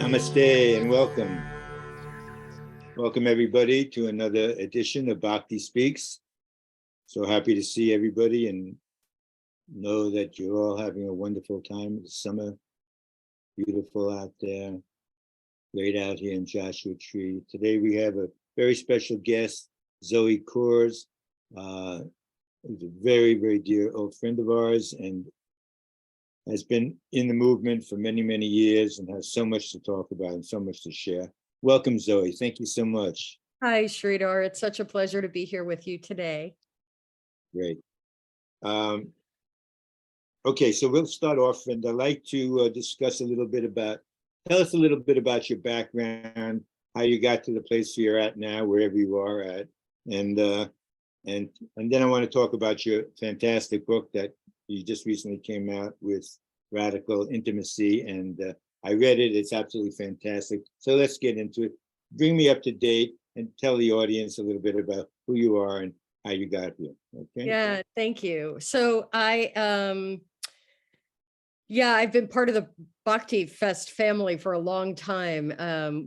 Namaste and welcome. Welcome everybody to another edition of Bhakti Speaks. So happy to see everybody and know that you're all having a wonderful time. It's summer, beautiful out there, great out here in Joshua Tree. Today we have a very special guest, Zoe Kors, who's a very, very dear old friend of ours and has been in the movement for many, many years and has so much to talk about and so much to share. Welcome, Zoe. Thank you so much. Hi, Sridhar. It's such a pleasure to be here with you today. Great. Okay, so we'll start off, and I'd like to discuss a little bit about, tell us a little bit about your background, how you got to the place you're at now, wherever you are at, and then I want to talk about your fantastic book that you just recently came out with, Radical Intimacy, and I read it. It's absolutely fantastic. So let's get into it. Bring me up to date and tell the audience a little bit about who you are and how you got here. Okay. Yeah, thank you. So I've been part of the Bhaktifest family for a long time.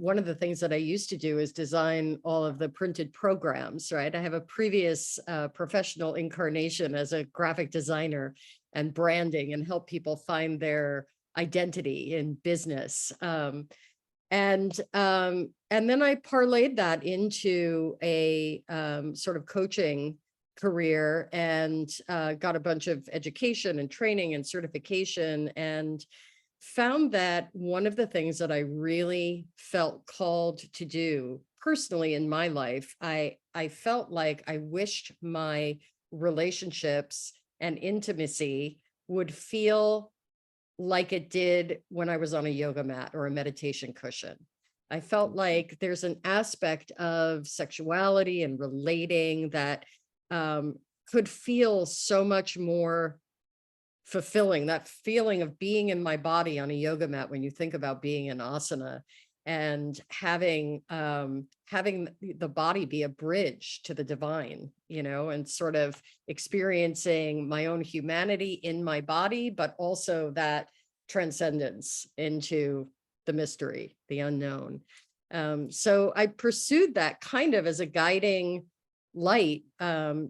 One of the things that I used to do is design all of the printed programs, right? I have a previous professional incarnation as a graphic designer and branding and help people find their identity in business. And then I parlayed that into a sort of coaching career and got a bunch of education and training and certification, and found that one of the things that I really felt called to do personally in my life, I felt like I wished my relationships and intimacy would feel like it did when I was on a yoga mat or a meditation cushion. I felt like there's an aspect of sexuality and relating that could feel so much more fulfilling, that feeling of being in my body on a yoga mat when you think about being in asana and having the body be a bridge to the divine, and sort of experiencing my own humanity in my body, but also that transcendence into the mystery, the unknown. So I pursued that kind of as a guiding light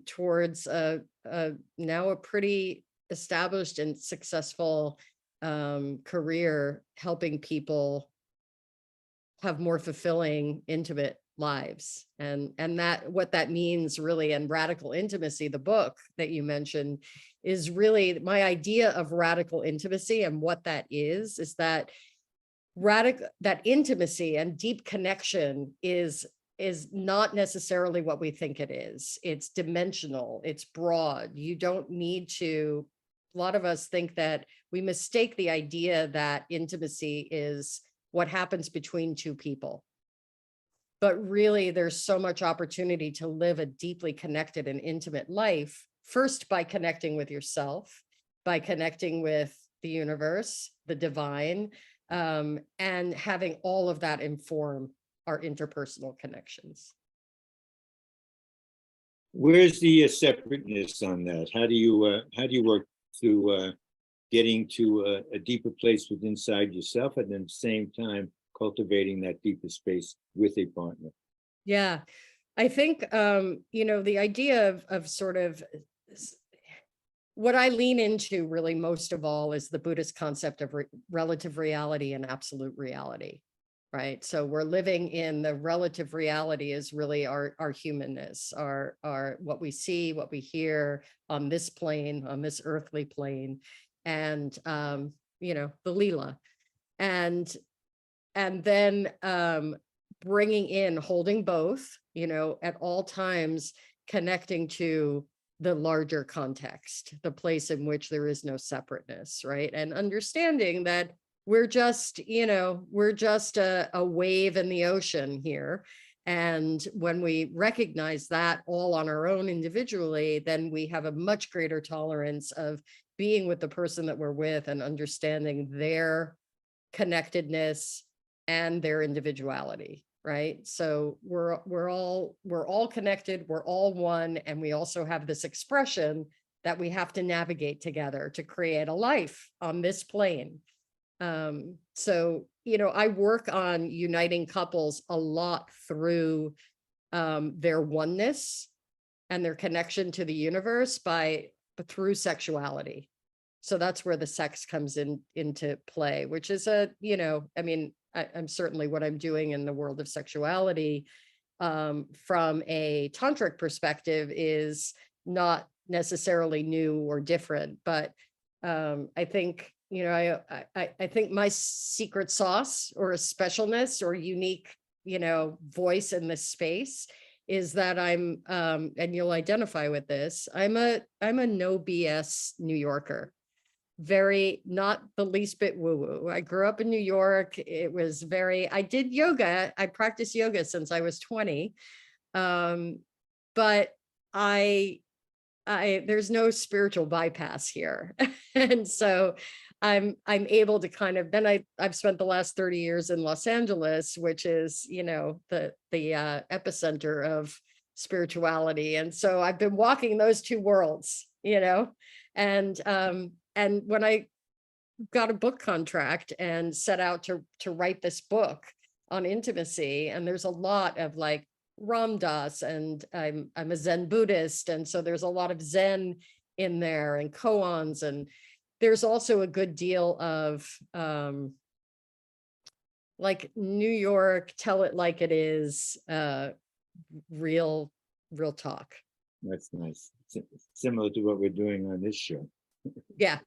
towards now a pretty established and successful career, helping people have more fulfilling, intimate lives. And that what that means really, and Radical Intimacy, the book that you mentioned, is really my idea of radical intimacy. And what that is that that intimacy and deep connection is not necessarily what we think it is. It's dimensional, it's broad. You don't need to, a lot of us think that we mistake the idea that intimacy is what happens between two people. But really, there's so much opportunity to live a deeply connected and intimate life, first by connecting with yourself, by connecting with the universe, the divine, and having all of that inform our interpersonal connections. Where's the separateness on that? How do you work through getting to a deeper place within inside yourself, and then at the same time cultivating that deeper space with a partner? Yeah, I think the idea of sort of what I lean into really most of all is the Buddhist concept of relative reality and absolute reality. Right. So we're living in the relative reality is really our humanness, our what we see, what we hear on this plane, on this earthly plane, and the Leela. And then bringing in, holding both, at all times, connecting to the larger context, the place in which there is no separateness, right? And understanding that we're just a wave in the ocean here. And when we recognize that all on our own individually, then we have a much greater tolerance of being with the person that we're with and understanding their connectedness and their individuality, right? So we're all connected, we're all one, and we also have this expression that we have to navigate together to create a life on this plane. So I work on uniting couples a lot through their oneness and their connection to the universe through sexuality. So that's where the sex comes into play, which is I'm certainly what I'm doing in the world of sexuality from a tantric perspective is not necessarily new or different, but I think, I think my secret sauce or a specialness or unique, voice in this space is that I'm, and you'll identify with this, I'm a no BS New Yorker. Very, not the least bit woo-woo. I grew up in New York. It was I did yoga. I practiced yoga since I was 20. But there's no spiritual bypass here. And so I'm able to kind of, I've spent the last 30 years in Los Angeles, which is, the epicenter of spirituality. And so I've been walking those two worlds, and when I got a book contract and set out to write this book on intimacy, and there's a lot of like Ram Dass, and I'm a Zen Buddhist, and so there's a lot of Zen in there and koans, and there's also a good deal of like New York, tell it like it is, real talk. That's nice. Similar to what we're doing on this show. Yeah,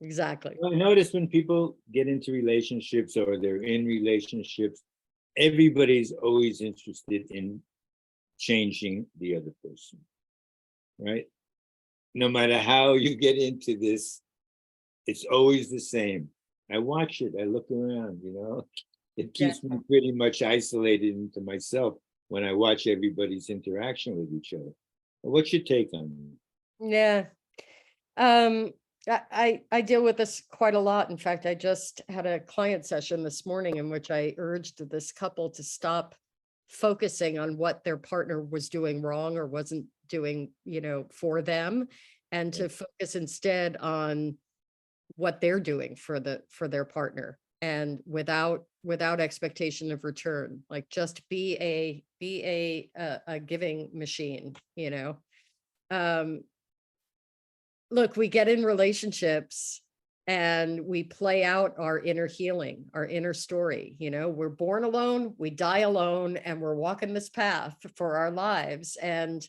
exactly. I notice when people get into relationships or they're in relationships, everybody's always interested in changing the other person, right? No matter how you get into this, it's always the same. I watch it, I look around, it keeps me pretty much isolated into myself when I watch everybody's interaction with each other. What's your take on it? Yeah. I deal with this quite a lot. In fact, I just had a client session this morning in which I urged this couple to stop focusing on what their partner was doing wrong or wasn't doing, for them, and to focus instead on what they're doing for their partner, and without expectation of return. Like, just be a giving machine, look, we get in relationships and we play out our inner healing, our inner story. We're born alone, we die alone, and we're walking this path for our lives. And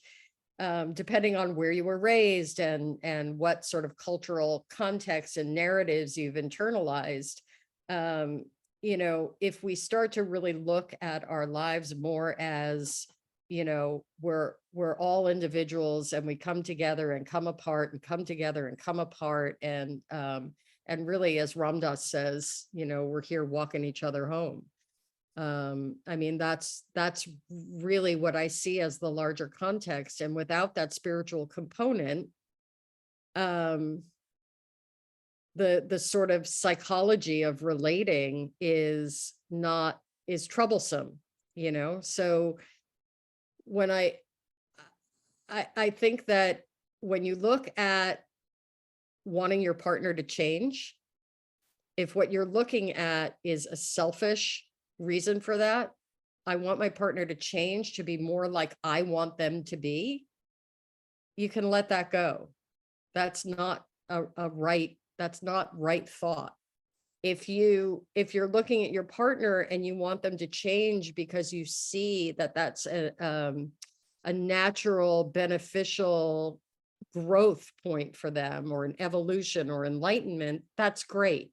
depending on where you were raised and what sort of cultural context and narratives you've internalized, if we start to really look at our lives more as, we're all individuals, and we come together and come apart and come together and come apart. And really, as Ram Dass says, we're here walking each other home. That's really what I see as the larger context. And without that spiritual component, the sort of psychology of relating is troublesome, so when I think that when you look at wanting your partner to change, if what you're looking at is a selfish reason for that, I want my partner to change to be more like I want them to be, you can let that go. That's not right thought. If you're looking at your partner and you want them to change because you see that that's a natural, beneficial growth point for them, or an evolution or enlightenment, that's great.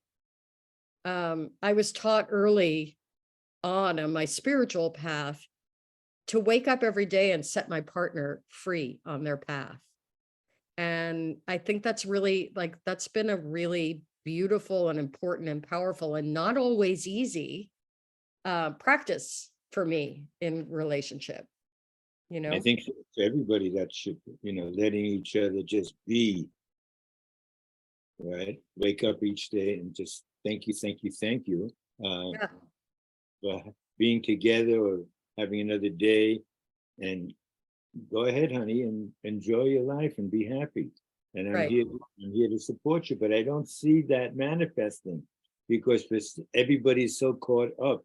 I was taught early on my spiritual path to wake up every day and set my partner free on their path. And I think that's been a really beautiful and important and powerful and not always easy practice for me in relationship. I think for everybody that should, letting each other just be, right? Wake up each day and just thank you. For being together or having another day, and go ahead, honey, and enjoy your life and be happy. And I'm here to support you, but I don't see that manifesting, because everybody's so caught up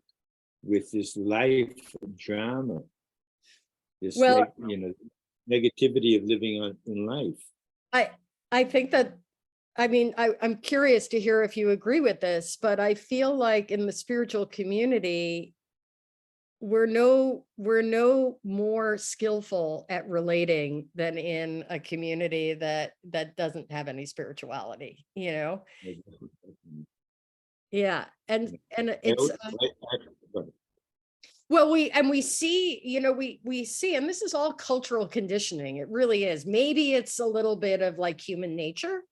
with this life drama, this Well, negativity of living in life. I think that, I mean, I'm curious to hear if you agree with this, but I feel like in the spiritual community, we're no more skillful at relating than in a community that doesn't have any spirituality, you know? Yeah. And it's, well, we see, you know, we see, and this is all cultural conditioning. It really is. Maybe it's a little bit of like human nature,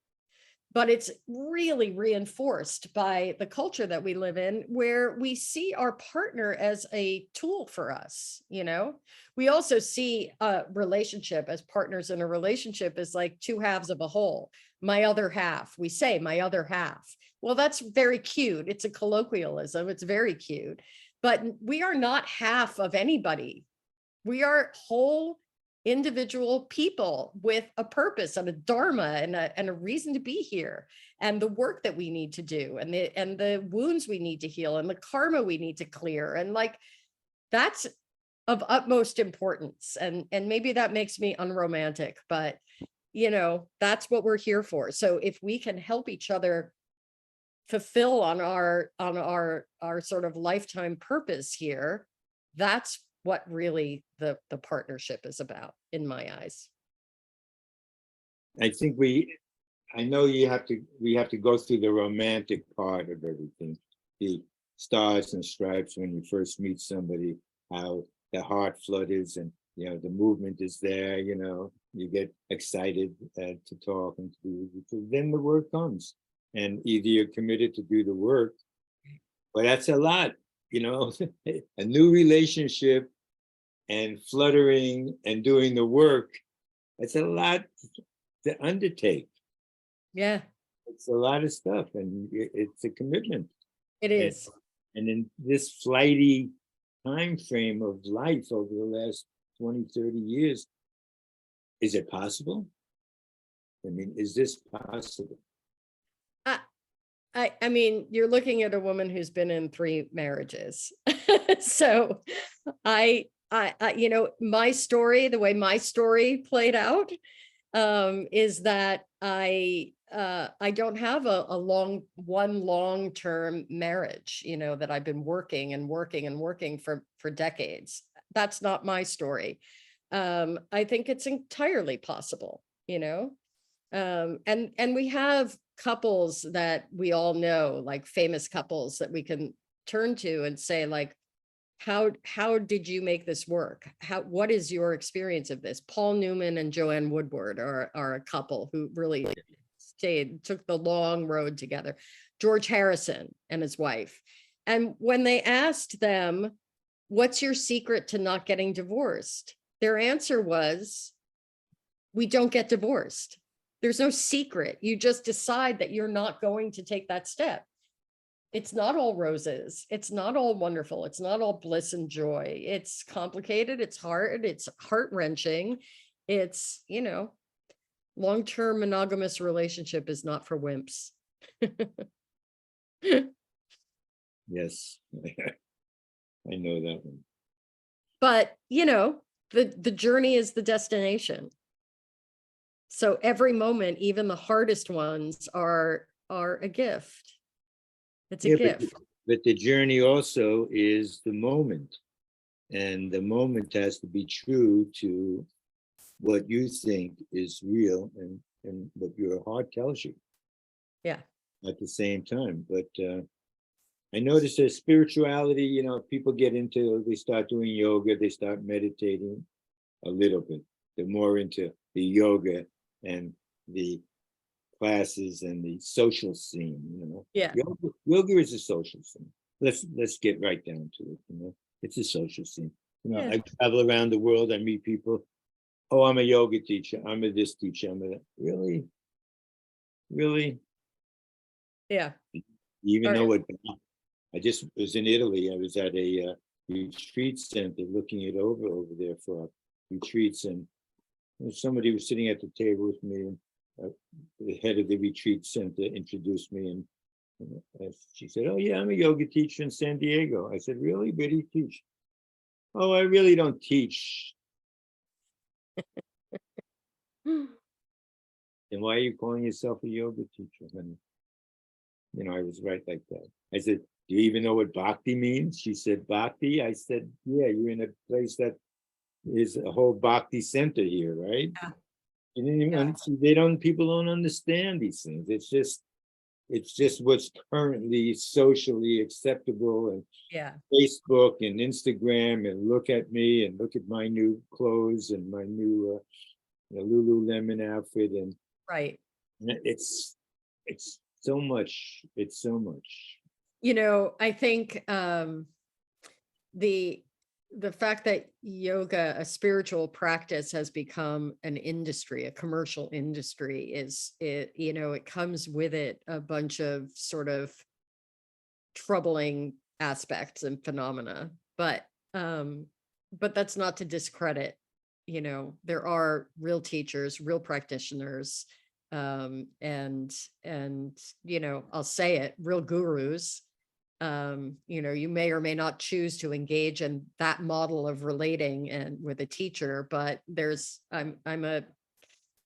but it's really reinforced by the culture that we live in, where we see our partner as a tool for us. You know, we also see a relationship as partners in a relationship as like two halves of a whole. My other half, we say my other half. Well, that's very cute. It's a colloquialism. It's very cute, but we are not half of anybody. We are whole individual people with a purpose and a dharma and a reason to be here, and the work that we need to do, and the wounds we need to heal, and the karma we need to clear. And like, that's of utmost importance. And maybe that makes me unromantic, but you know, that's what we're here for. So if we can help each other fulfill on our sort of lifetime purpose here, that's what really the partnership is about, in my eyes. I think I know we have to go through the romantic part of everything, the stars and stripes when you first meet somebody, how the heart flutters and, you know, the movement is there, you know, you get excited to talk and then the work comes, and either you're committed to do the work, but that's a lot, you know, a new relationship and fluttering and doing the work. It's a lot to undertake. Yeah, it's a lot of stuff, and it's a commitment. It is. And in this flighty time frame of life over the last 20, 30 years, is it possible? I mean, is this possible? I mean, you're looking at a woman who's been in 3 marriages. So you know, my story, the way my story played out, is that I don't have a long-term marriage, you know, that I've been working and working and working for decades. That's not my story. I think it's entirely possible, you know, and we have couples that we all know, like famous couples that we can turn to and say, like, how did you make this work? What is your experience of this? Paul Newman and Joanne Woodward are a couple who really took the long road together. George Harrison and his wife. And when they asked them, what's your secret to not getting divorced? Their answer was, we don't get divorced. There's no secret. You just decide that you're not going to take that step. It's not all roses. It's not all wonderful. It's not all bliss and joy. It's complicated. It's hard. It's heart-wrenching. It's, you know, long-term monogamous relationship is not for wimps. Yes, I know that one. But, you know, the journey is the destination. So every moment, even the hardest ones, are a gift. It's a gift. But the journey also is the moment, and the moment has to be true to what you think is real and what your heart tells you. Yeah. At the same time, but I noticed that spirituality, you know, people get into, they start doing yoga, they start meditating a little bit. They're more into the yoga and the classes and the social scene, you know. Yeah. Yoga is a social scene. Let's get right down to it, you know. It's a social scene. You know, I travel around the world, I meet people. Oh, I'm a yoga teacher, I'm a this teacher, I'm a that. Really? Yeah. You even know what? I just was in Italy. I was at a retreat center looking it over there for retreats, and somebody was sitting at the table with me, and the head of the retreat center introduced me, and And she said, "Oh yeah, I'm a yoga teacher in San Diego." I said, "Really? Where do you teach?" "Oh, I really don't teach." "Then why are you calling yourself a yoga teacher, honey?" I was right like that. I said, "Do you even know what bhakti means?" She said, "Bhakti?" I said, "Yeah, you're in a place that is a whole bhakti center here, right?" Yeah. You didn't even Yeah. people don't understand these things. It's just what's currently socially acceptable, and Yeah. Facebook and Instagram, and look at me and look at my new clothes and my new Lululemon outfit, and Right. it's so much. It's so much. I think the the fact that yoga, a spiritual practice, has become an industry, a commercial industry, it comes with it a bunch of sort of troubling aspects and phenomena. But that's not to discredit, there are real teachers, real practitioners, and I'll say it, real gurus. You may or may not choose to engage in that model of relating and with a teacher, but I'm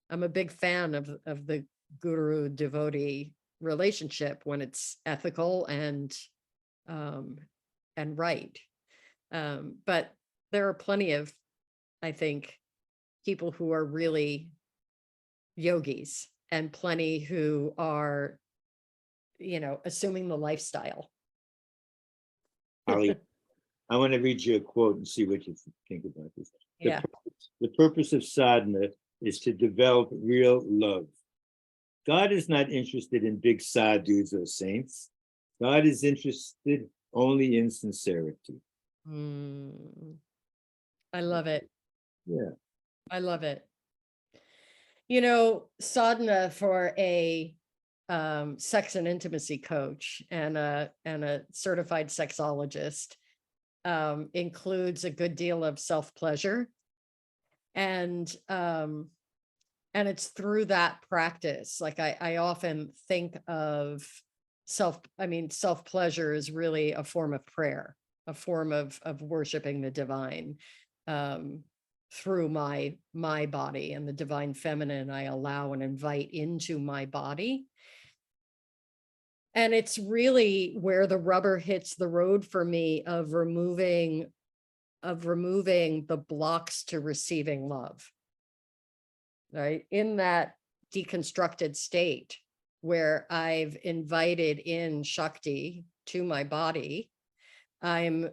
a big fan of the guru devotee relationship when it's ethical um and right. But there are plenty of, I think, people who are really yogis, and plenty who are, assuming the lifestyle. Holly, I want to read you a quote and see what you think about this. The Yeah. the purpose of sadhana is to develop real love. God is not interested in big sadhus or saints. God is interested only in sincerity. Mm, I love it. Yeah. I love it. Sadhana for a sex and intimacy coach and a certified sexologist includes a good deal of self-pleasure, and it's through that practice. Like I often think of self-pleasure is really a form of prayer, a form of worshiping the divine, um through my body, and the divine feminine I allow and invite into my body. And it's really where the rubber hits the road for me, of removing the blocks to receiving love, right? In that deconstructed state where I've invited in Shakti to my body, I'm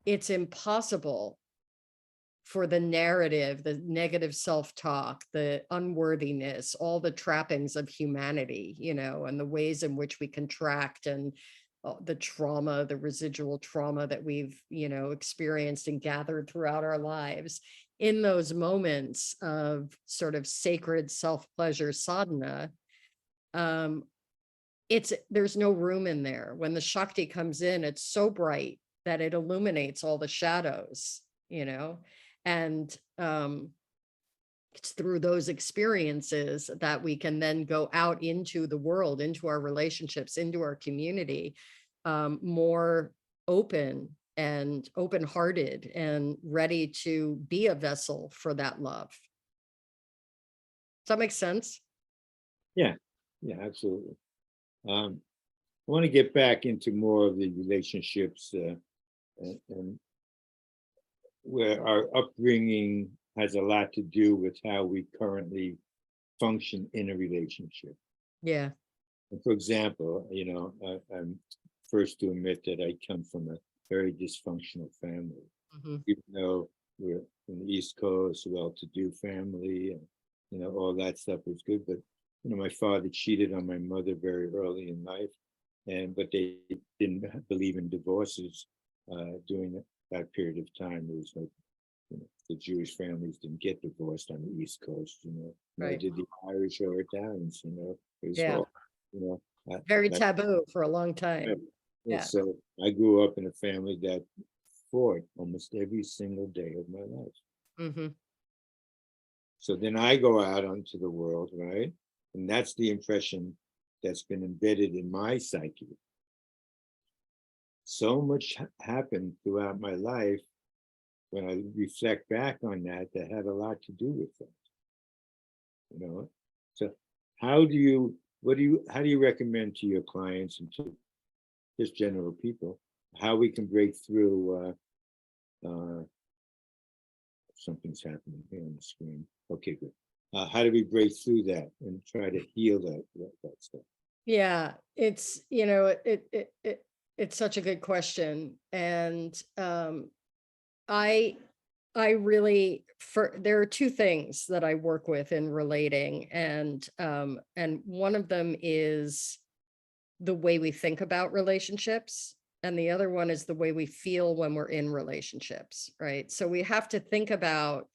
it's impossible for the narrative, the negative self-talk, the unworthiness, all the trappings of humanity, and the ways in which we contract, and the trauma, the residual trauma that we've, experienced and gathered throughout our lives. In those moments of sort of sacred self-pleasure sadhana, um, there's no room in there. When the Shakti comes in, it's so bright that it illuminates all the shadows, and it's through those experiences that we can then go out into the world, into our relationships, into our community, more open and open-hearted and ready to be a vessel for that love. Does that make sense? Yeah. Yeah, absolutely. I want to get back into more of the relationships, and where our upbringing has a lot to do with how we currently function in a relationship. Yeah. And for example, I'm first to admit that I come from a very dysfunctional family, Mhm. even though we're from the East Coast, well-to-do family, and all that stuff was good. But my father cheated on my mother very early in life, but they didn't believe in divorces during that period of time. It was like the Jewish families didn't get divorced on the East Coast, nor Right. did the Irish or Italians, it was Yeah. all, you know, that, Very that, taboo for a long yeah. time. Yeah. So I grew up in a family that fought almost every single day of my life. Hmm. So then I go out onto the world, right? And that's the impression that's been embedded in my psyche. So much happened throughout my life when I reflect back on that had a lot to do with that. You know, so how do you recommend to your clients and to just general people how we can break through? Something's happening here on the screen. Okay, good. How do we break through that and try to heal that stuff? Yeah, it's, it's such a good question. And I really, there are two things that I work with in relating, and one of them is the way we think about relationships, and the other one is the way we feel when we're in relationships, right? So we have to think about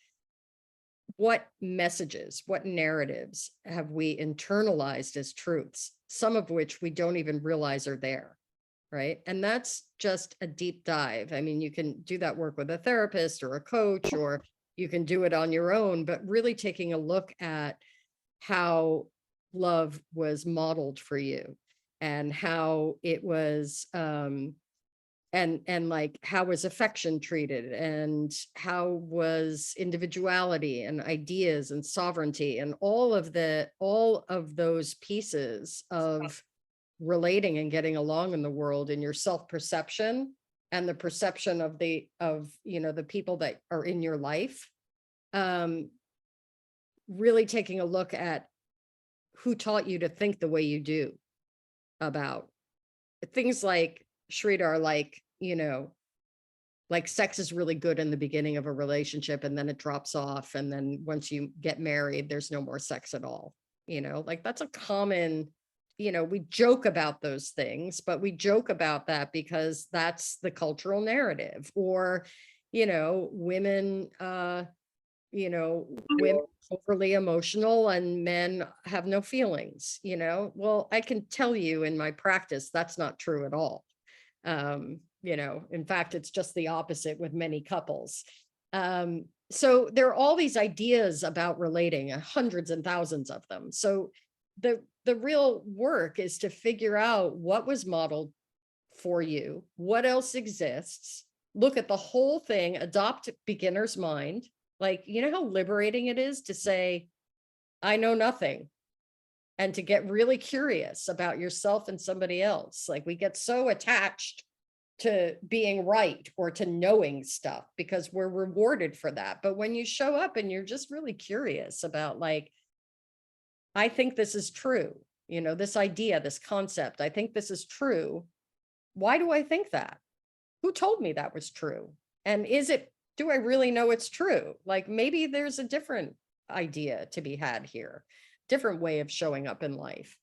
what messages, what narratives have we internalized as truths, some of which we don't even realize are there, right? And that's just a deep dive. I mean, you can do that work with a therapist or a coach, or you can do it on your own, but really taking a look at how love was modeled for you, and how it was, and like, how was affection treated, and how was individuality and ideas and sovereignty, and all of those pieces of relating and getting along in the world, and your self-perception and the perception of the people that are in your life. Really taking a look at who taught you to think the way you do about things like, Sridhar, like, like sex is really good in the beginning of a relationship, and then it drops off. And then once you get married, there's no more sex at all. Like, that's a common, we joke about those things, but we joke about that because that's the cultural narrative. Or, women, women overly emotional and men have no feelings. Well, I can tell you in my practice, that's not true at all. In fact, it's just the opposite with many couples. So there are all these ideas about relating, hundreds and thousands of them. So the real work is to figure out what was modeled for you, what else exists, look at the whole thing, adopt beginner's mind. Like, how liberating it is to say, I know nothing, and to get really curious about yourself and somebody else. Like, we get so attached to being right or to knowing stuff because we're rewarded for that. But when you show up and you're just really curious about, like, I think this is true, this idea, this concept, I think this is true. Why do I think that? Who told me that was true? And do I really know it's true? Like, maybe there's a different idea to be had here, different way of showing up in life.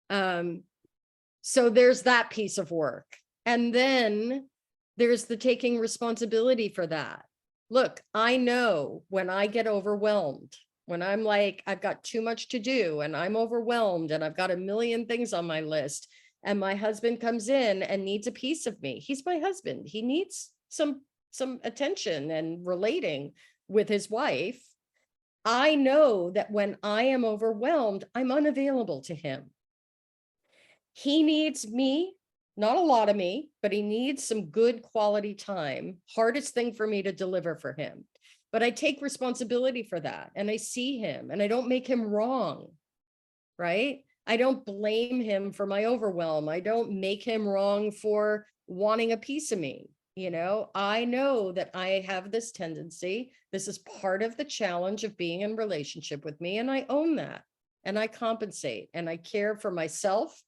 So there's that piece of work. And then there's the taking responsibility for that. Look, I know when I get overwhelmed, when I'm like, I've got too much to do and I'm overwhelmed and I've got a million things on my list, and my husband comes in and needs a piece of me. He's my husband. He needs some attention and relating with his wife. I know that when I am overwhelmed, I'm unavailable to him. He needs me, not a lot of me, but he needs some good quality time. Hardest thing for me to deliver for him. But I take responsibility for that, and I see him, and I don't make him wrong, right? I don't blame him for my overwhelm. I don't make him wrong for wanting a piece of me. I know that I have this tendency. This is part of the challenge of being in relationship with me, and I own that, and I compensate, and I care for myself,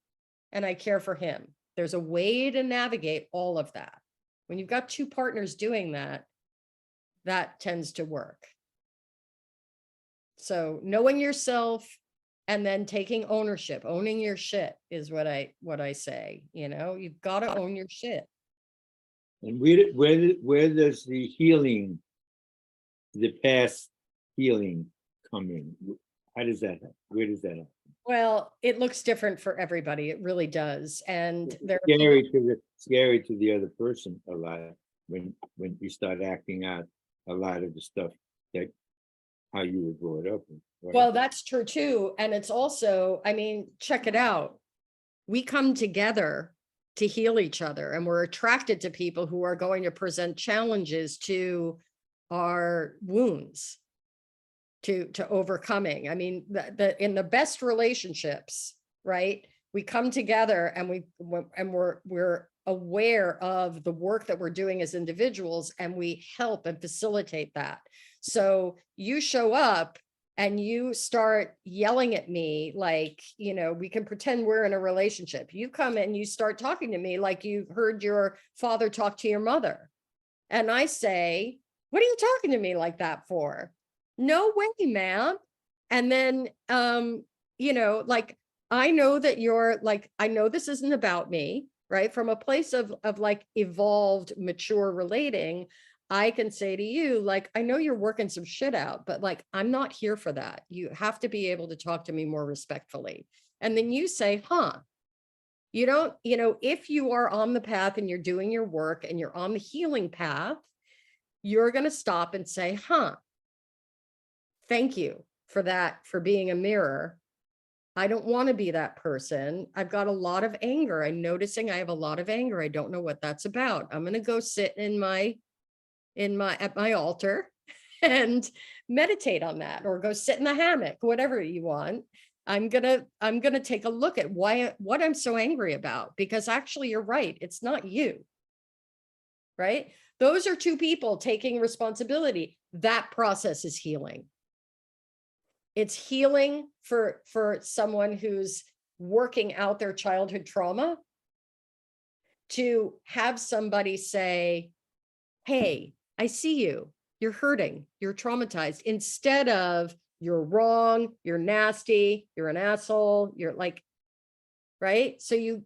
and I care for him. There's a way to navigate all of that. When you've got two partners doing that, that tends to work. So knowing yourself and then taking ownership, owning your shit is what I say. You've got to own your shit. And where does the healing, the past healing, come in? How does that happen? Where does that happen? Well, it looks different for everybody. It really does. And It's scary to the other person a lot when you start acting out a lot of the stuff that how you were brought up. Right? Well, that's true too. And it's also, I mean, check it out. we come together to heal each other, and we're attracted to people who are going to present challenges to our wounds, to overcoming. I mean, in the best relationships, right? We come together and we're aware of the work that we're doing as individuals, and we help and facilitate that. So you show up and you start yelling at me like, we can pretend we're in a relationship. You come and you start talking to me like you heard your father talk to your mother. And I say, what are you talking to me like that for? No way, ma'am. And then, like, I know that you're like, I know this isn't about me, right? From a place of like evolved, mature relating, I can say to you, like, I know you're working some shit out, but like, I'm not here for that. You have to be able to talk to me more respectfully. And then you say, huh, you don't, if you are on the path and you're doing your work and you're on the healing path, you're going to stop and say, huh, thank you for that, for being a mirror. I don't want to be that person. I've got a lot of anger. I'm noticing I have a lot of anger. I don't know what that's about. I'm going to go sit at my altar and meditate on that, or go sit in the hammock, whatever you want. I'm gonna take a look at what I'm so angry about, because actually you're right. It's not you, right? Those are two people taking responsibility. That process is healing. It's healing for someone who's working out their childhood trauma, to have somebody say, hey, I see you, you're hurting, you're traumatized, instead of you're wrong, you're nasty, you're an asshole, you're like, right? So you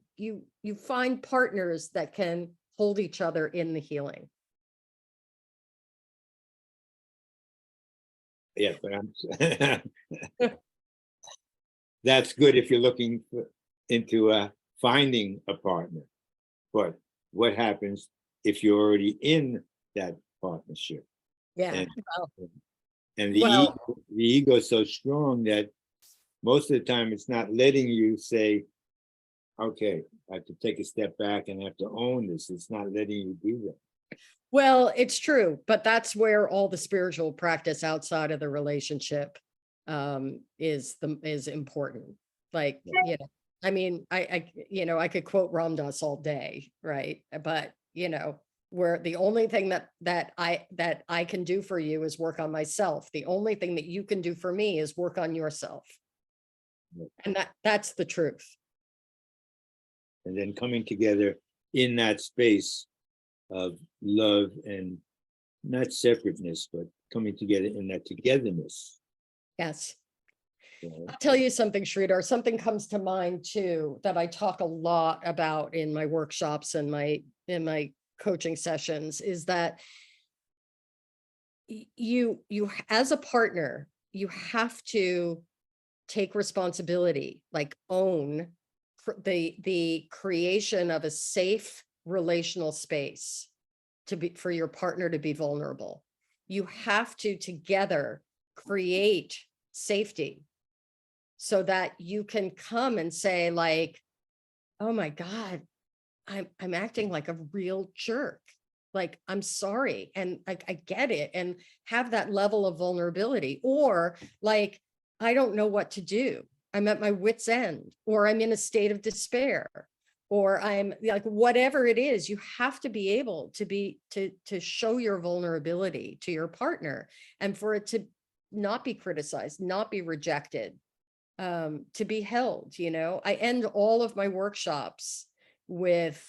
find partners that can hold each other in the healing. Yeah, but that's good if you're looking into finding a partner. But what happens if you're already in that partnership? Yeah. And the ego is so strong that most of the time it's not letting you say, okay, I have to take a step back and I have to own this. It's not letting you do that. Well, it's true, but that's where all the spiritual practice outside of the relationship is important. Like, I mean, I could quote Ram Dass all day, right? But where the only thing that I can do for you is work on myself. The only thing that you can do for me is work on yourself. And that's the truth. And then coming together in that space of love and not separateness, but coming together in that togetherness. Yes. I'll tell you something, Sridhar, something comes to mind too, that I talk a lot about in my workshops and in my coaching sessions, is that you as a partner, you have to take responsibility, like own the creation of a safe relational space for your partner to be vulnerable. You have to together create safety, so that you can come and say like, oh my God, I'm acting like a real jerk. Like, I'm sorry. And I get it. And have that level of vulnerability. Or like, I don't know what to do. I'm at my wit's end, or I'm in a state of despair, or I'm like, whatever it is, you have to be able to show your vulnerability to your partner, and for it to not be criticized, not be rejected, to be held. I end all of my workshops with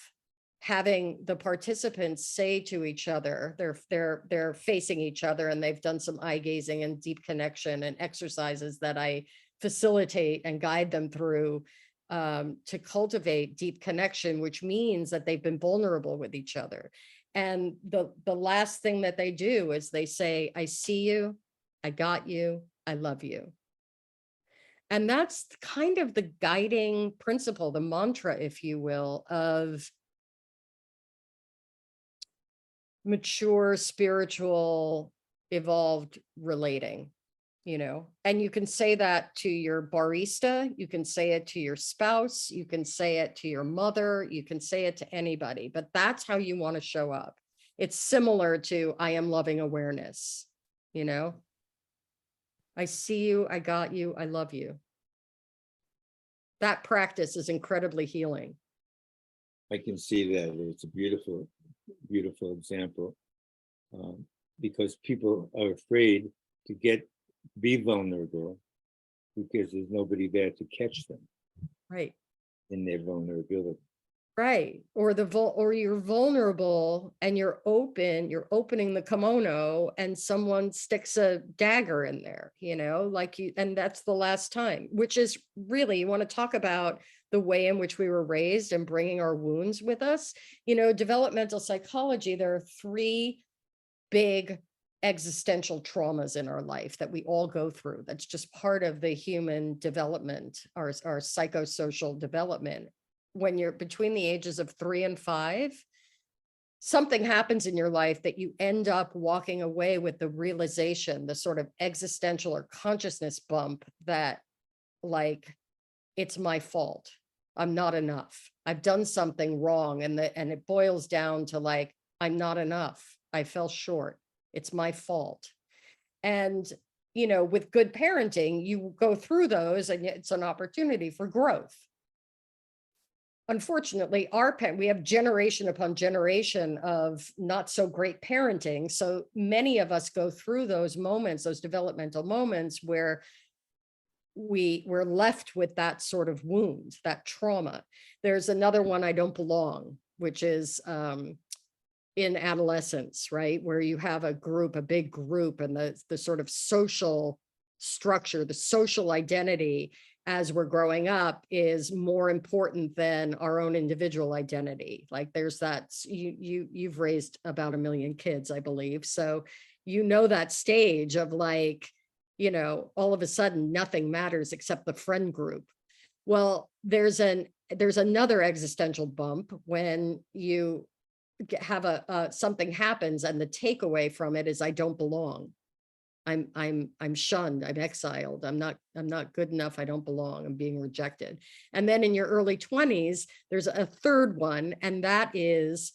having the participants say to each other, they're facing each other, and they've done some eye gazing and deep connection and exercises that I facilitate and guide them through, to cultivate deep connection, which means that they've been vulnerable with each other. And the last thing that they do is they say, I see you, I got you, I love you. And that's kind of the guiding principle, the mantra, if you will, of mature, spiritual, evolved relating. and you can say that to your barista, you can say it to your spouse, you can say it to your mother, you can say it to anybody, but that's how you want to show up. It's similar to I am loving awareness, I see you, I got you, I love you. That practice is incredibly healing. I can see that. It's a beautiful, beautiful example, because people are afraid to be vulnerable because there's nobody there to catch them Right. in their vulnerability. Right. Or you're vulnerable and you're opening the kimono and someone sticks a dagger in there, and that's the last time, which is really, you want to talk about the way in which we were raised and bringing our wounds with us. Developmental psychology, there are 3 big existential traumas in our life that we all go through. That's just part of the human development, our psychosocial development. When you're between the ages of 3 and 5, something happens in your life that you end up walking away with the realization, the sort of existential or consciousness bump that, like, it's my fault. I'm not enough. I've done something wrong. And it boils down to, like, I'm not enough. I fell short. It's my fault. And, with good parenting, you go through those and it's an opportunity for growth. Unfortunately, we have generation upon generation of not so great parenting. So many of us go through those moments, those developmental moments where we're left with that sort of wound, that trauma. There's another one, I don't belong, which is in adolescence, right? Where you have a big group, and the sort of social structure, the social identity as we're growing up is more important than our own individual identity. Like, there's that, you've raised about 1 million kids, I believe. So, that stage of, like, all of a sudden nothing matters except the friend group. Well, there's another existential bump when you have something happens and the takeaway from it is I don't belong. I'm shunned, I'm exiled, I'm not good enough, I don't belong, I'm being rejected. And then in your early 20s, there's a third one, and that is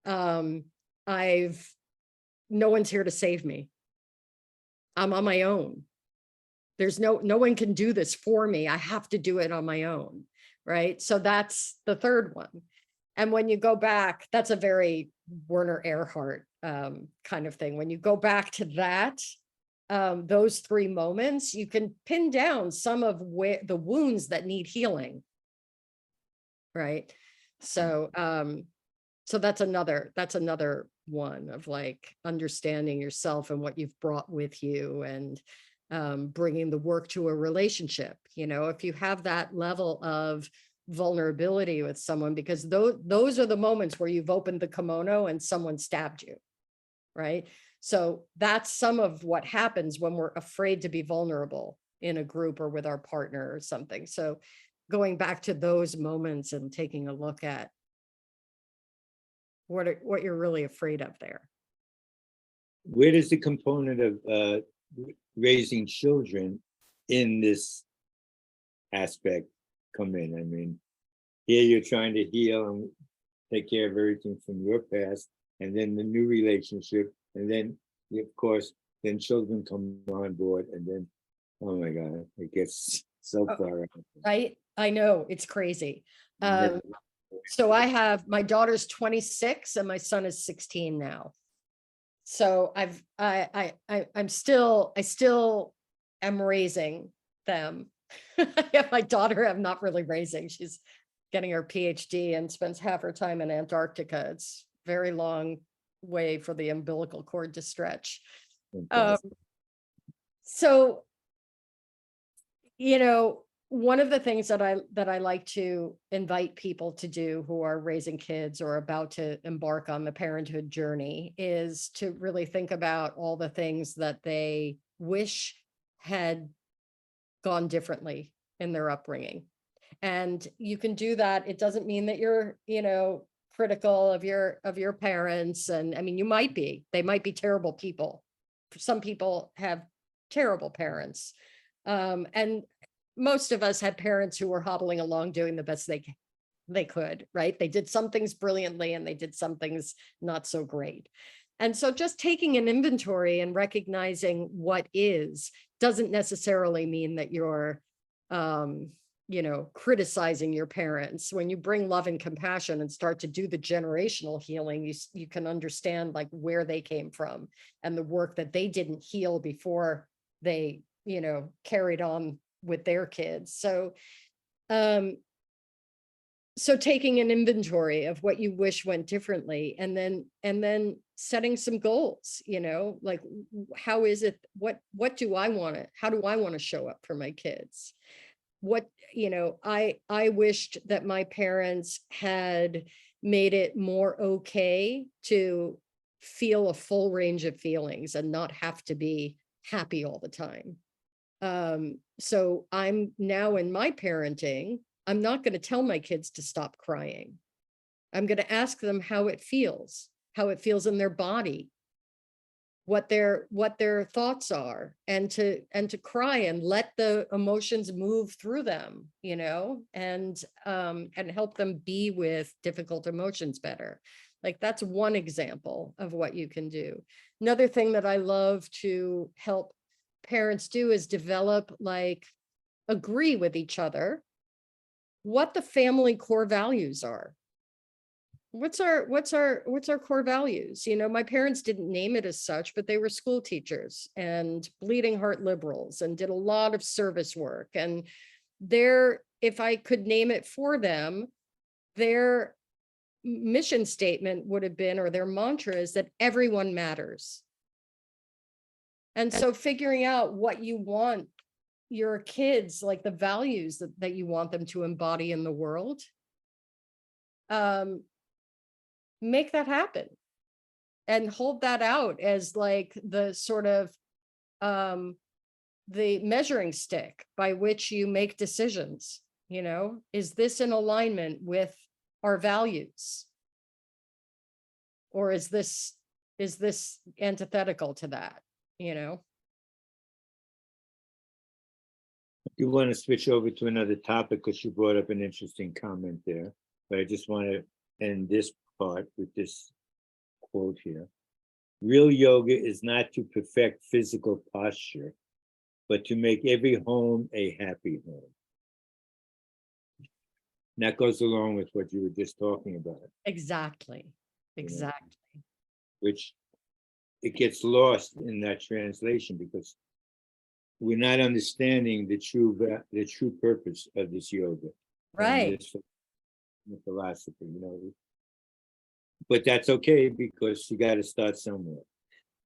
no one's here to save me. I'm on my own. There's no one can do this for me. I have to do it on my own, right? So that's the third one. And when you go back, that's a very Werner Erhard kind of thing. When you go back to that, those 3 moments, you can pin down some of the wounds that need healing, right? So that's another one of, like, understanding yourself and what you've brought with you, and bringing the work to a relationship. If you have that level of vulnerability with someone, because those are the moments where you've opened the kimono and someone stabbed you, right? So that's some of what happens when we're afraid to be vulnerable in a group or with our partner or something. So going back to those moments and taking a look at what you're really afraid of there. Where does the component of raising children in this aspect come in? I mean, here you're trying to heal and take care of everything from your past, and then the new relationship, and then, of course, then children come on board, and then, oh my God, it gets so far out. Right? I know, it's crazy. So I have, my daughter's 26 and my son is 16 now. So I still am raising them. My daughter, I'm not really raising. She's getting her PhD and spends half her time in Antarctica. It's very long way for the umbilical cord to stretch. So, one of the things that I like to invite people to do who are raising kids or about to embark on the parenthood journey is to really think about all the things that they wish had gone differently in their upbringing. And you can do that. It doesn't mean that you're, critical of your parents. And I mean, they might be terrible people. Some people have terrible parents. And most of us had parents who were hobbling along doing the best they could, right? They did some things brilliantly and they did some things not so great. And so just taking an inventory and recognizing what is doesn't necessarily mean that you're, criticizing your parents. When you bring love and compassion and start to do the generational healing, you can understand like where they came from and the work that they didn't heal before they, carried on with their kids. So taking an inventory of what you wish went differently, and then setting some goals, like how is it, what do I want to, how do I want to show up for my kids? What, I wished that my parents had made it more okay to feel a full range of feelings and not have to be happy all the time. So I'm now in my parenting, I'm not going to tell my kids to stop crying. I'm going to ask them how it feels in their body, what their thoughts are, and to cry and let the emotions move through them, and help them be with difficult emotions better. Like that's one example of what you can do. Another thing that I love to help parents do is develop, like, agree with each other what the family core values are. What's our core values? My parents didn't name it as such, but they were school teachers and bleeding heart liberals and did a lot of service work. And if I could name it for them, their mission statement would have been, or their mantra is, that everyone matters. And so figuring out what you want your kids, like the values that you want them to embody in the world, make that happen and hold that out as like the sort of the measuring stick by which you make decisions. Is this in alignment with our values, or is this antithetical to that? You want to switch over to another topic because you brought up an interesting comment there, but I just want to end this part with this quote here. Real yoga is not to perfect physical posture, but to make every home a happy home. And that goes along with what you were just talking about. Exactly. Which it gets lost in that translation because we're not understanding the true purpose of this yoga, right? This philosophy, But that's okay because you got to start somewhere.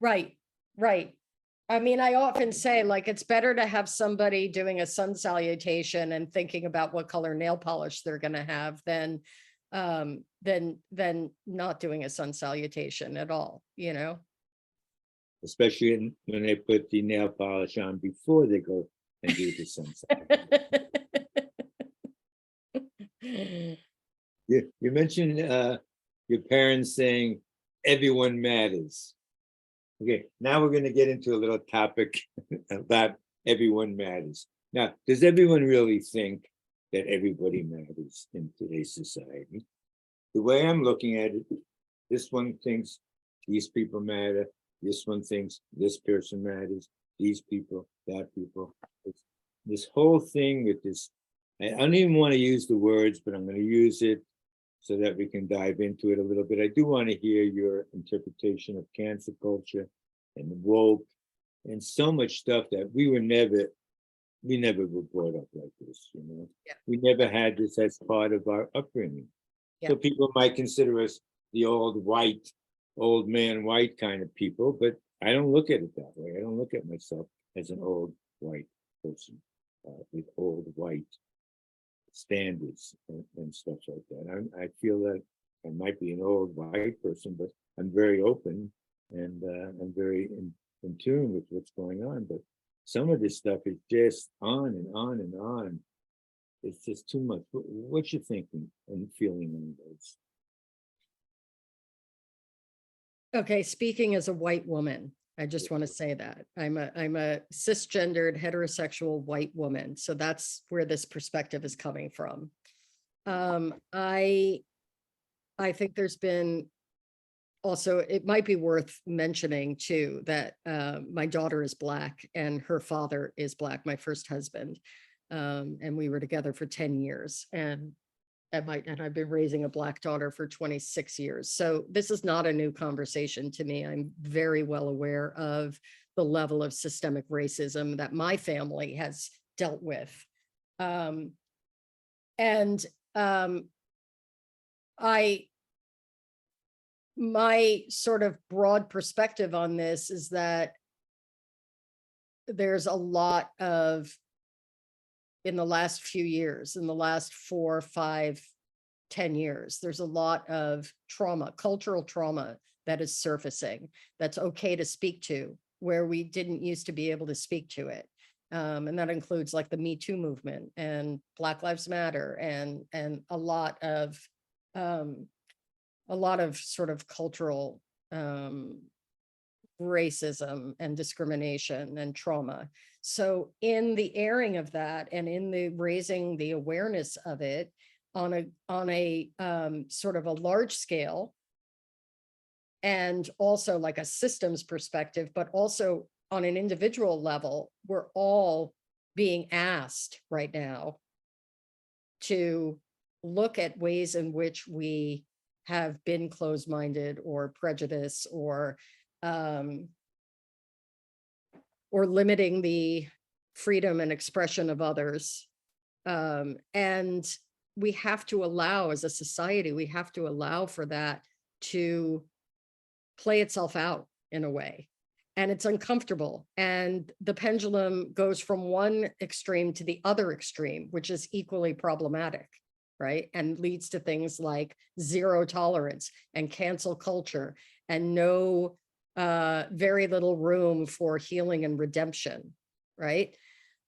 Right. I mean, I often say, like, it's better to have somebody doing a sun salutation and thinking about what color nail polish they're going to have than not doing a sun salutation at all, Especially when they put the nail polish on before they go and do the sunset. You mentioned your parents saying everyone matters. Okay, now we're going to get into a little topic about everyone matters. Now, does everyone really think that everybody matters in today's society? The way I'm looking at it, this one thinks these people matter. This one thinks this person matters. These people, that people. This whole thing with this, I don't even want to use the words, but I'm going to use it so that we can dive into it a little bit. I do want to hear your interpretation of cancer culture and woke and so much stuff that we never were brought up like this, Yeah. We never had this as part of our upbringing. Yeah. So people might consider us the old man white kind of people, but I don't look at it that way. I don't look at myself as an old white person with old white standards and stuff like that. I feel that I might be an old white person, but I'm very open and I'm very in tune with what's going on. But some of this stuff is just on and on and on. It's just too much. What you thinking and feeling on those? Okay, speaking as a white woman, I just want to say that I'm a cisgendered heterosexual white woman. So that's where this perspective is coming from. I think there's been also, it might be worth mentioning too, that my daughter is Black and her father is Black, my first husband. And we were together for 10 years. And I've been raising a Black daughter for 26 years. So this is not a new conversation to me. I'm very well aware of the level of systemic racism that my family has dealt with. My sort of broad perspective on this is that there's a lot of, in the last few years, in the last 4, 5, 10 years, there's a lot of trauma, cultural trauma that is surfacing, that's okay to speak to, where we didn't used to be able to speak to it. And that includes like the Me Too movement and Black Lives Matter and a lot of sort of cultural racism and discrimination and trauma. So in the airing of that and in the raising the awareness of it on a sort of a large scale, and also like a systems perspective, but also on an individual level, we're all being asked right now to look at ways in which we have been closed-minded or prejudiced or limiting the freedom and expression of others. And we have to allow, as a society, we have to allow for that to play itself out in a way. And it's uncomfortable. And the pendulum goes from one extreme to the other extreme, which is equally problematic, right? And leads to things like zero tolerance and cancel culture and no very little room for healing and redemption, right?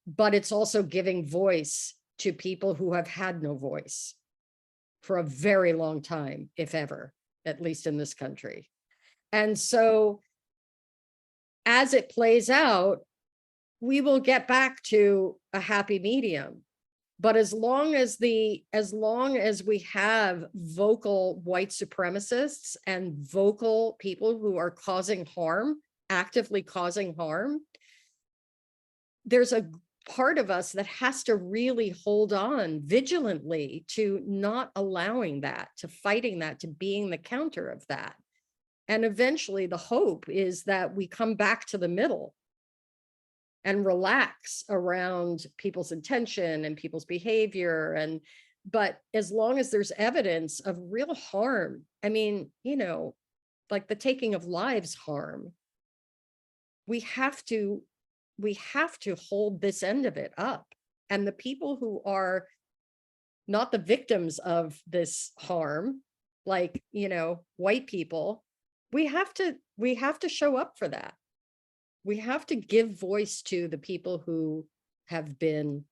But it's also giving voice to people who have had no voice for a very long time, if ever, at least in this country. And so as it plays out, we will get back to a happy medium. But as long as we have vocal white supremacists and vocal people who are causing harm, actively causing harm, there's a part of us that has to really hold on vigilantly to not allowing that, to fighting that, to being the counter of that. And eventually the hope is that we come back to the middle and relax around people's intention and people's behavior. But as long as there's evidence of real harm, I mean, like the taking of lives harm, we have to hold this end of it up. And the people who are not the victims of this harm, like, white people, we have to show up for that. We have to give voice to the people who have been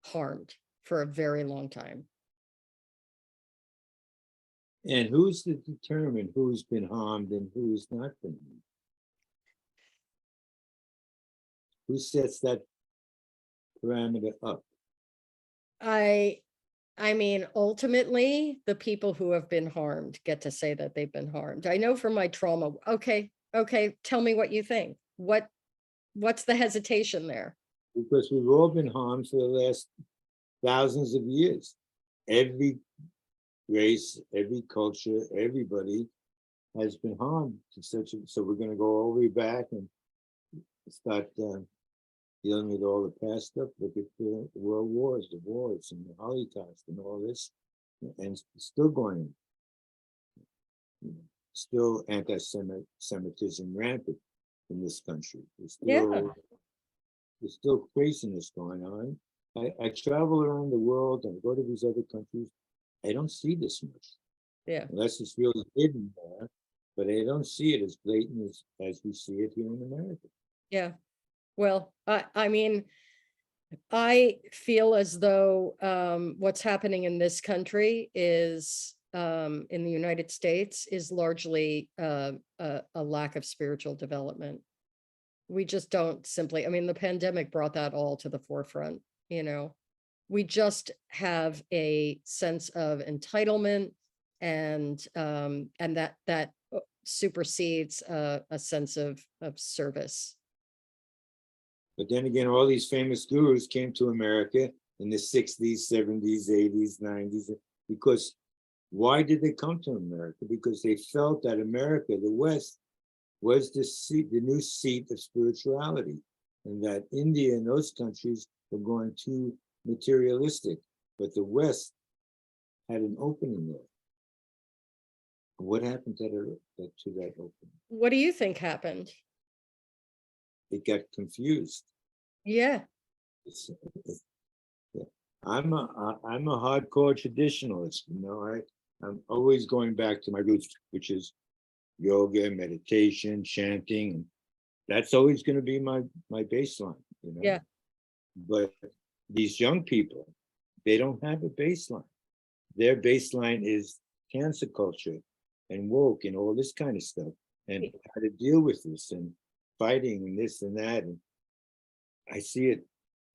harmed for a very long time. And who's to determine who's been harmed and who's not been harmed? Who sets that parameter up? I mean, ultimately, the people who have been harmed get to say that they've been harmed. I know from my trauma. Okay, tell me what you think. What's the hesitation there? Because we've all been harmed for the last thousands of years. Every race, every culture, everybody has been harmed to so we're going to go all the way back and start dealing with all the past stuff. Look at the world wars, the wars and the Holocaust and all this, and it's still going. Still anti-Semitism rampant in this country. There's still craziness going on. I travel around the world and go to these other countries. I don't see this much. Yeah. Unless it's really hidden there, but I don't see it as blatant as we see it here in America. Yeah. Well, I mean, I feel as though what's happening in this country is in the United States is largely a lack of spiritual development. We just don't simply, I mean, the pandemic brought that all to the forefront, you know. We just have a sense of entitlement, and that supersedes a sense of service. But then again, all these famous gurus came to America in the 60s, 70s, 80s, 90s, because why did they come to America? Because they felt that America, the West, was the new seat of spirituality, and that India and those countries were going too materialistic, but the West had an opening there. What happened to that opening? What do you think happened? It got confused. Yeah. Yeah. I'm a hardcore traditionalist. I'm always going back to my roots, which is yoga, meditation, chanting, and that's always going to be my baseline. Yeah. But these young people, they don't have a baseline. Their baseline is cancer culture and woke and all this kind of stuff, and how to deal with this and fighting and this and that. And I see it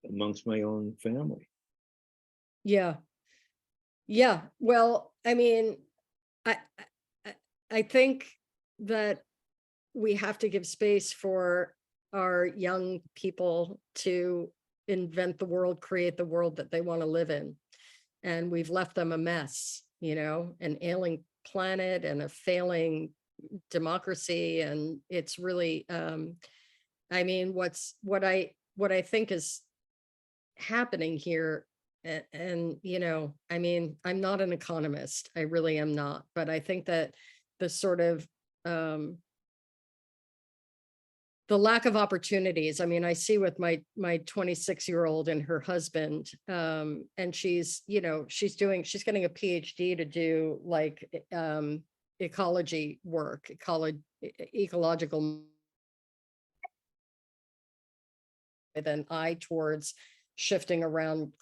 amongst my own family. Yeah. Yeah. Well, I mean, I I think that we have to give space for our young people to invent the world, create the world that they want to live in. And we've left them a mess, an ailing planet and a failing democracy. And it's really, I mean, what I think is happening here, and I mean, I'm not an economist, I really am not, but I think that the sort of the lack of opportunities, I mean, I see with my 26-year-old and her husband, and she's getting a PhD to do like ecology work, ecological, with an eye towards shifting around,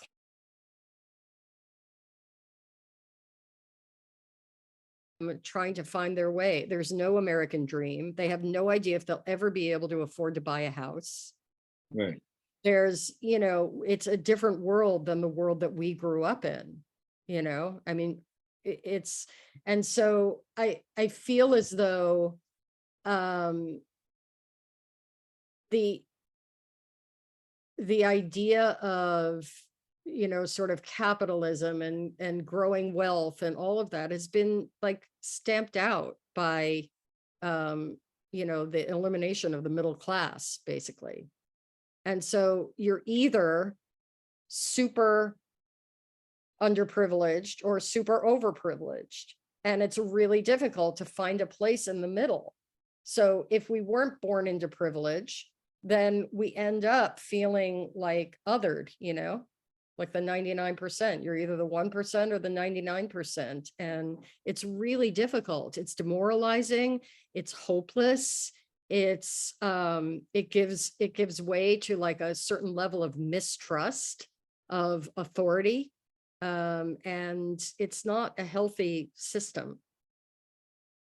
trying to find their way. There's no American dream. They have no idea if they'll ever be able to afford to buy a house. Right. There's, it's a different world than the world that we grew up in, I mean, it's, and so I feel as though the idea of, sort of capitalism and growing wealth and all of that has been like stamped out by, the elimination of the middle class, basically. And so you're either super underprivileged or super overprivileged. And it's really difficult to find a place in the middle. So if we weren't born into privilege, then we end up feeling like othered, like the 99%. You're either the 1% or the 99%. And it's really difficult. It's demoralizing. It's hopeless. It's it gives way to like a certain level of mistrust of authority. And it's not a healthy system.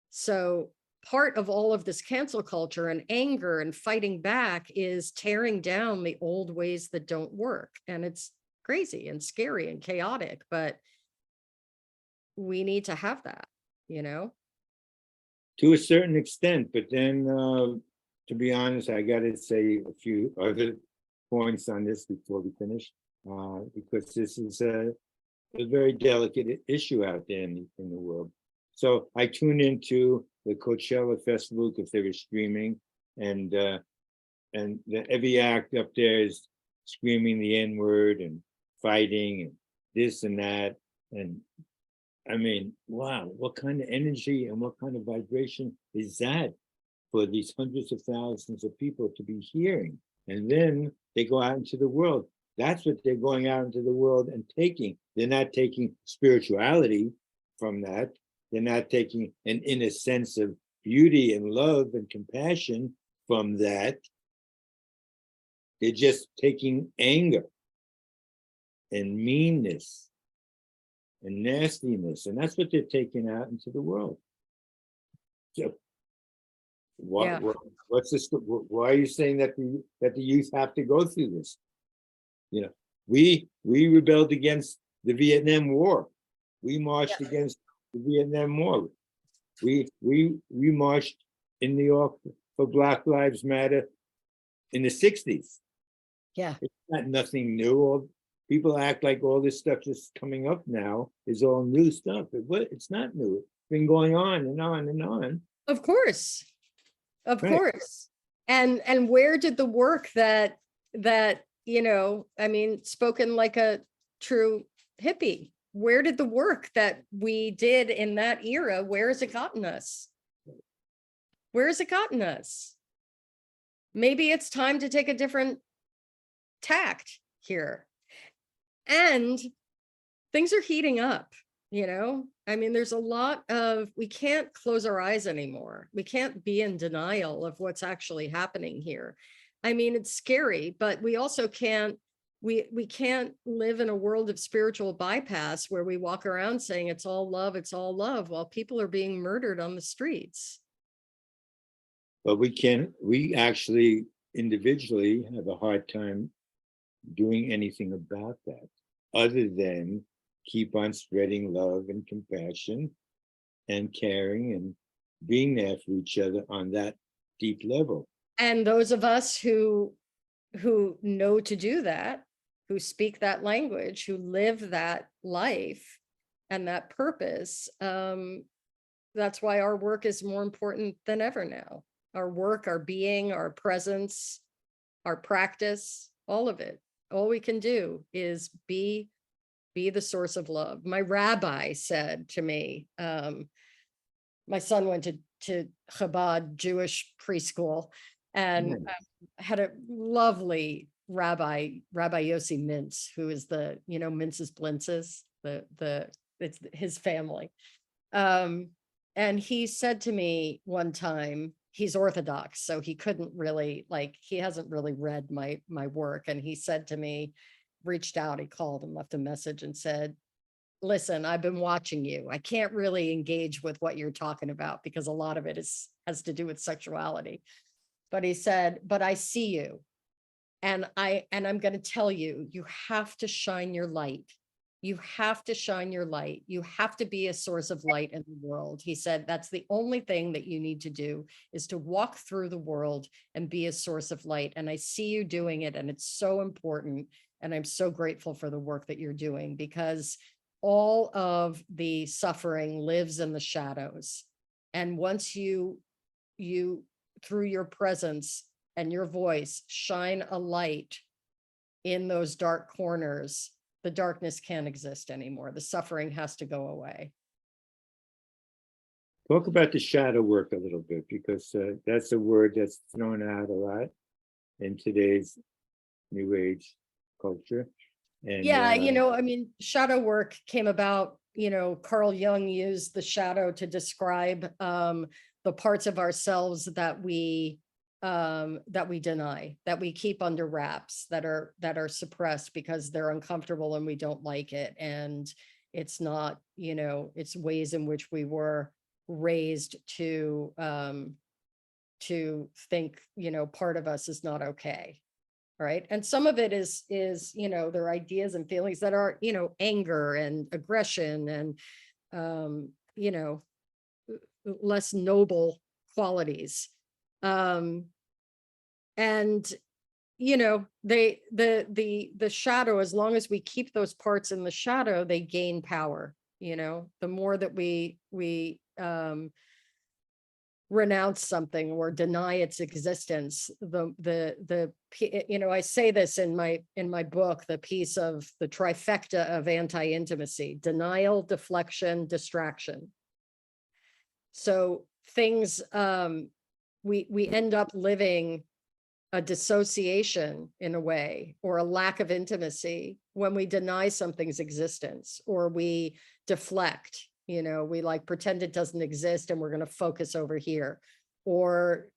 So part of all of this cancel culture and anger and fighting back is tearing down the old ways that don't work. And it's crazy and scary and chaotic, but we need to have that, To a certain extent, but then to be honest, I got to say a few other points on this before we finish, because this is a very delicate issue out there in the world. So I tuned into the Coachella Festival because they were streaming, and every act up there is screaming the N-word and fighting and this and that. And I mean, wow, what kind of energy and what kind of vibration is that for these hundreds of thousands of people to be hearing? And then they go out into the world. That's what they're going out into the world and taking. They're not taking spirituality from that. They're not taking an inner sense of beauty and love and compassion from that. They're just taking anger and meanness and nastiness, and that's what they're taking out into the world. Yeah. What's this? Why are you saying that the youth have to go through this? You know, we rebelled against the Vietnam War. We marched against the Vietnam War. We marched in New York for Black Lives Matter in the 60s. Yeah. It's not nothing new. People act like all this stuff that's coming up now is all new stuff. It's not new. It's been going on and on and on. Of course. Of Right. course. And where did the work that, I mean, spoken like a true hippie, where did the work that we did in that era, where has it gotten us? Where has it gotten us? Maybe it's time to take a different tact here. And things are heating up, I mean, there's a lot of, we can't close our eyes anymore. We can't be in denial of what's actually happening here. I mean, it's scary, but we also can't, we can't live in a world of spiritual bypass where we walk around saying it's all love, while people are being murdered on the streets. But we actually individually have a hard time doing anything about that, other than keep on spreading love and compassion and caring and being there for each other on that deep level. And those of us who know to do that, who speak that language, who live that life and that purpose, that's why our work is more important than ever now. Our work, our being, our presence, our practice, all of it. All we can do is be the source of love. My rabbi said to me, my son went to Chabad Jewish preschool and had a lovely rabbi Yossi Mintz, who is the, Mintz's Blintzes, it's his family. And he said to me one time, he's Orthodox, so he couldn't really, he hasn't really read my work. And he said to me, reached out, he called and left a message and said, listen, I've been watching you. I can't really engage with what you're talking about because a lot of it has to do with sexuality. But he said, but I see you. And I'm going to tell you, you have to shine your light. You have to shine your light. You have to be a source of light in the world. He said, that's the only thing that you need to do, is to walk through the world and be a source of light. And I see you doing it. And it's so important. And I'm so grateful for the work that you're doing, because all of the suffering lives in the shadows. And once you through your presence and your voice, shine a light in those dark corners, the darkness can't exist anymore. The suffering has to go away. Talk about the shadow work a little bit, because that's a word that's thrown out a lot in today's new age culture. And yeah, I mean, shadow work came about, Carl Jung used the shadow to describe the parts of ourselves that we deny, that we keep under wraps, that are suppressed because they're uncomfortable and we don't like it. And it's not, it's ways in which we were raised to think, part of us is not okay. Right. And some of it is, their ideas and feelings that are, anger and aggression and, less noble qualities. And, the shadow, as long as we keep those parts in the shadow, they gain power. The more that we renounce something or deny its existence, I say this in my book, the piece of the trifecta of anti-intimacy: denial, deflection, distraction. So things, we end up living a dissociation in a way, or a lack of intimacy, when we deny something's existence, or we deflect. We pretend it doesn't exist and we're going to focus over here, or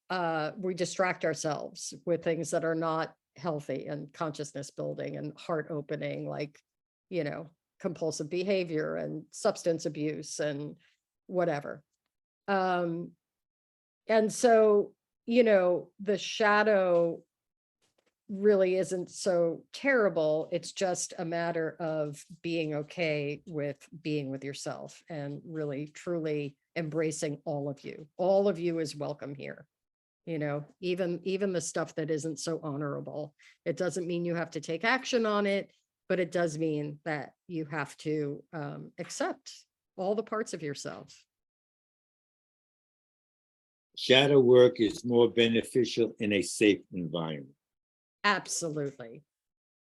we distract ourselves with things that are not healthy and consciousness building and heart opening, like, compulsive behavior and substance abuse and whatever. And so, you know, the shadow really isn't so terrible. It's just a matter of being okay with being with yourself and really truly embracing all of you. All of you is welcome here. You know, even the stuff that isn't so honorable. It doesn't mean you have to take action on it, but it does mean that you have to accept all the parts of yourself. Shadow work is more beneficial in a safe environment. Absolutely.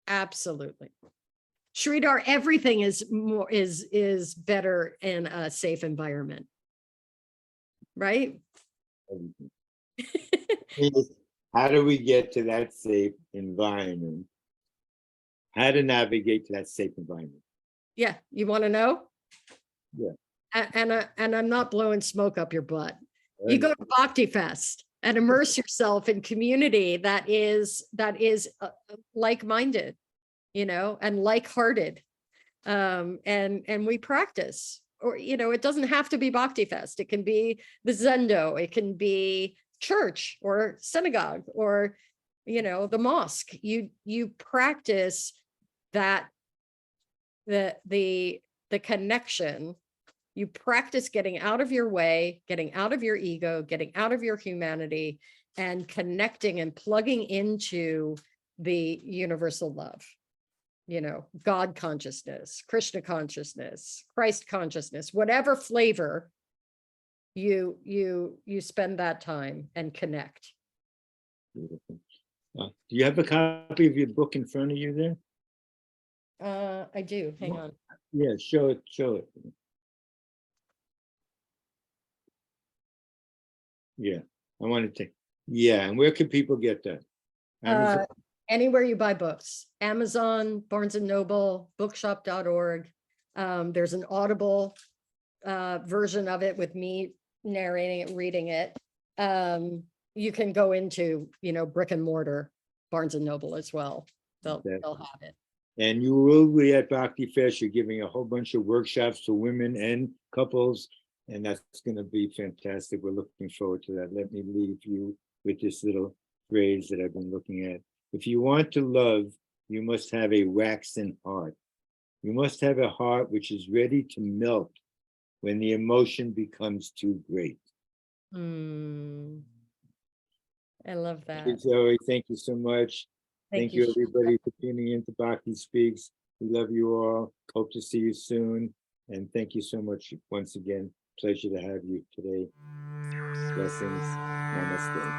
Absolutely. Sridhar, everything is more is better in a safe environment. Right? How do we get to that safe environment? How to navigate to that safe environment? Yeah, you want to know? Yeah. And I'm not blowing smoke up your butt. You go to Bhaktifest and immerse yourself in community that is like-minded, you know, and like-hearted. And we practice, or, you know, it doesn't have to be Bhaktifest. It can be the Zendo, it can be church or synagogue or, you know, the mosque. You practice that, the connection. You practice getting out of your way, getting out of your ego, getting out of your humanity, and connecting and plugging into the universal love. You know, God consciousness, Krishna consciousness, Christ consciousness, whatever flavor you spend that time and connect. Beautiful. Do you have a copy of your book in front of you there? I do. Hang on. Yeah, show it. Yeah, I want to take. Yeah, and where can people get that? Amazon? Anywhere you buy books, Amazon, Barnes and Noble, bookshop.org. There's an Audible version of it with me narrating it, reading it. You can go into, you know, brick and mortar Barnes and Noble as well. They'll have it. And you will be at Bhaktifest. You're giving a whole bunch of workshops to women and couples, and that's going to be fantastic. We're looking forward to that. Let me leave you with this little phrase that I've been looking at. If you want to love, you must have a waxen heart. You must have a heart which is ready to melt when the emotion becomes too great. I love that. Thank you, Zoe. Thank you so much. Thank you, everybody, for tuning in to Bhakti Speaks. We love you all. Hope to see you soon. And thank you so much once again. Pleasure to have you today. Blessings. Namaste.